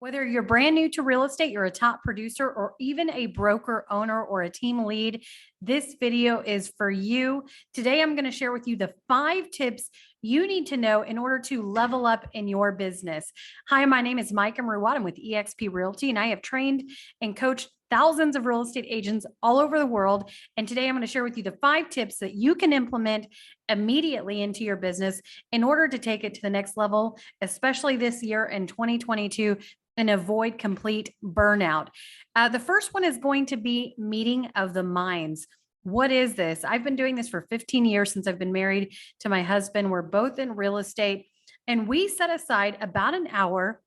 Whether you're brand new to real estate, you're a top producer, or even a broker, owner, or a team lead, this video is for you. Today, I'm going to share with you the 5 tips you need to know in order to level up in your business. Hi, my name is Mruwat. I'm with eXp Realty, and I have trained and coached thousands of real estate agents all over the world. And today, I'm going to share with you the 5 tips that you can implement immediately into your business in order to take it to the next level, especially this year in 2022. And avoid complete burnout. The first one is going to be meeting of the minds. What is this? I've been doing this for 15 years since I've been married to my husband. We're both in real estate, and we set aside about an hour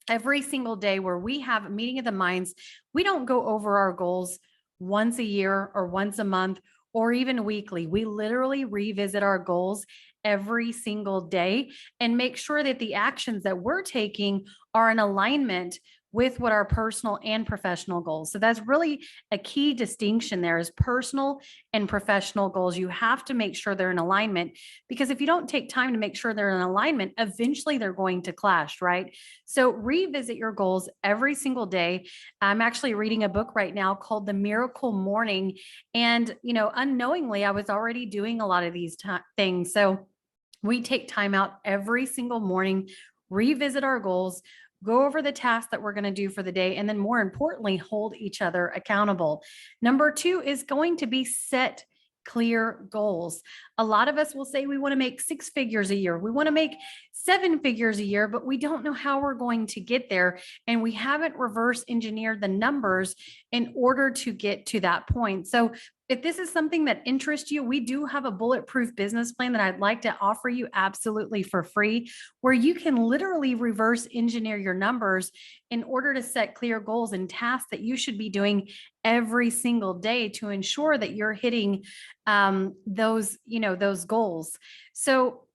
every single day where we have a meeting of the minds. We don't go over our goals once a year or once a month or even weekly. We literally revisit our goals every single day and make sure that the actions that we're taking are in alignment with what our personal and professional goals. So that's really a key distinction there is personal and professional goals. You have to make sure they're in alignment, because if you don't take time to make sure they're in alignment, eventually they're going to clash, right? So revisit your goals every single day. I'm actually reading a book right now called The Miracle Morning. And, unknowingly, I was already doing a lot of these things. So we take time out every single morning, revisit our goals, go over the tasks that we're going to do for the day, and then more importantly, hold each other accountable. Number 2 is going to be set clear goals. A lot of us will say we want to make 6 figures a year. We want to make 7 figures a year, but we don't know how we're going to get there. And we haven't reverse engineered the numbers in order to get to that point. So if this is something that interests you, we do have a bulletproof business plan that I'd like to offer you absolutely for free, where you can literally reverse engineer your numbers in order to set clear goals and tasks that you should be doing every single day to ensure that you're hitting those goals. So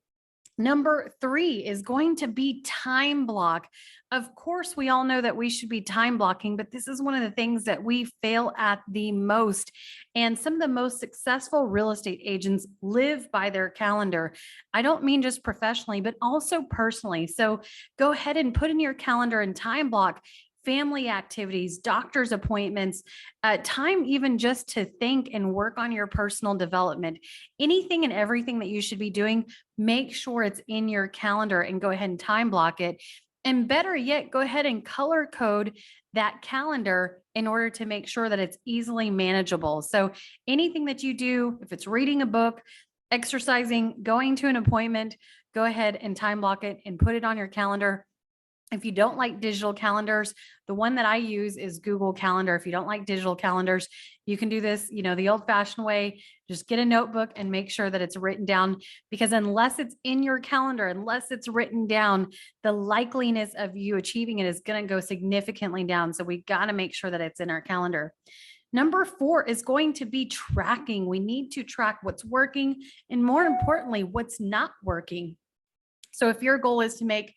number 3 is going to be time block. Of course, we all know that we should be time blocking, but this is one of the things that we fail at the most. And some of the most successful real estate agents live by their calendar. I don't mean just professionally, but also personally. So go ahead and put in your calendar and time block family activities, doctor's appointments, time even just to think and work on your personal development. Anything and everything that you should be doing, make sure it's in your calendar and go ahead and time block it. And better yet, go ahead and color code that calendar in order to make sure that it's easily manageable. So anything that you do, if it's reading a book, exercising, going to an appointment, go ahead and time block it and put it on your calendar. If you don't like digital calendars, the one that I use is Google Calendar. If you don't like digital calendars, you can do this, the old fashioned way. Just get a notebook and make sure that it's written down, because unless it's in your calendar, unless it's written down, the likeliness of you achieving it is going to go significantly down. So we got to make sure that it's in our calendar. Number 4 is going to be tracking. We need to track what's working and, more importantly, what's not working. So if your goal is to make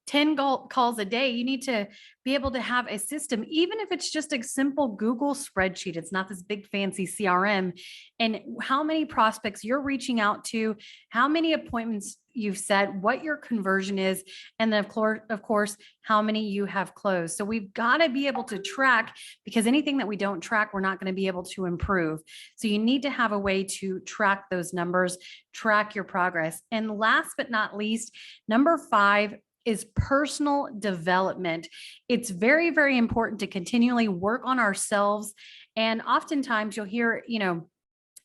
10 calls a day, you need to be able to have a system, even if it's just a simple Google spreadsheet. It's not this big fancy CRM, and how many prospects you're reaching out to, how many appointments you've set, what your conversion is, and then of course, how many you have closed. So we've got to be able to track, because anything that we don't track, we're not going to be able to improve. So you need to have a way to track those numbers, track your progress. And last but not least, number 5 is personal development. It's very, very important to continually work on ourselves. And oftentimes you'll hear,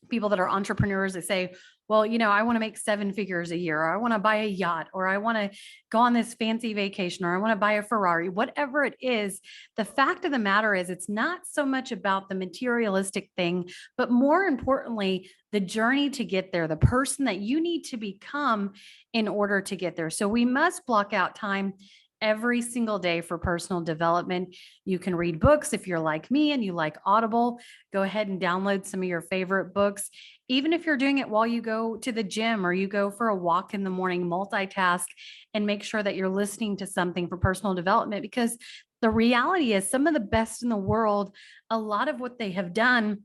people that are entrepreneurs that say, well, I want to make 7 figures a year, or I want to buy a yacht, or I want to go on this fancy vacation, or I want to buy a Ferrari, whatever it is. The fact of the matter is, it's not so much about the materialistic thing, but more importantly, the journey to get there, the person that you need to become in order to get there. So we must block out time every single day for personal development. You can read books. If you're like me and you like Audible, go ahead and download some of your favorite books. Even if you're doing it while you go to the gym or you go for a walk in the morning, multitask and make sure that you're listening to something for personal development, because the reality is some of the best in the world, a lot of what they have done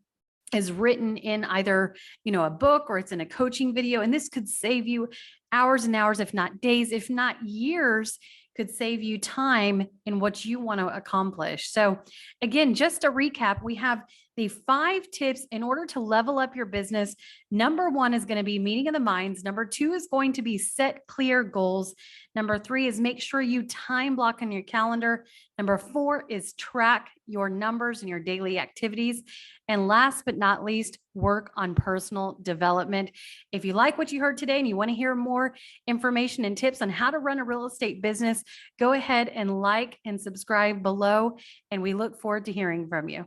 is written in either, a book, or it's in a coaching video. And this could save you hours and hours, if not days, if not years, could save you time in what you want to accomplish. So, again, just to recap, we have the 5 tips in order to level up your business. Number 1 is going to be meeting of the minds. Number 2 is going to be set clear goals. Number 3 is make sure you time block on your calendar. Number 4 is track your numbers and your daily activities. And last but not least, work on personal development. If you like what you heard today and you want to hear more information and tips on how to run a real estate business, go ahead and like and subscribe below. And we look forward to hearing from you.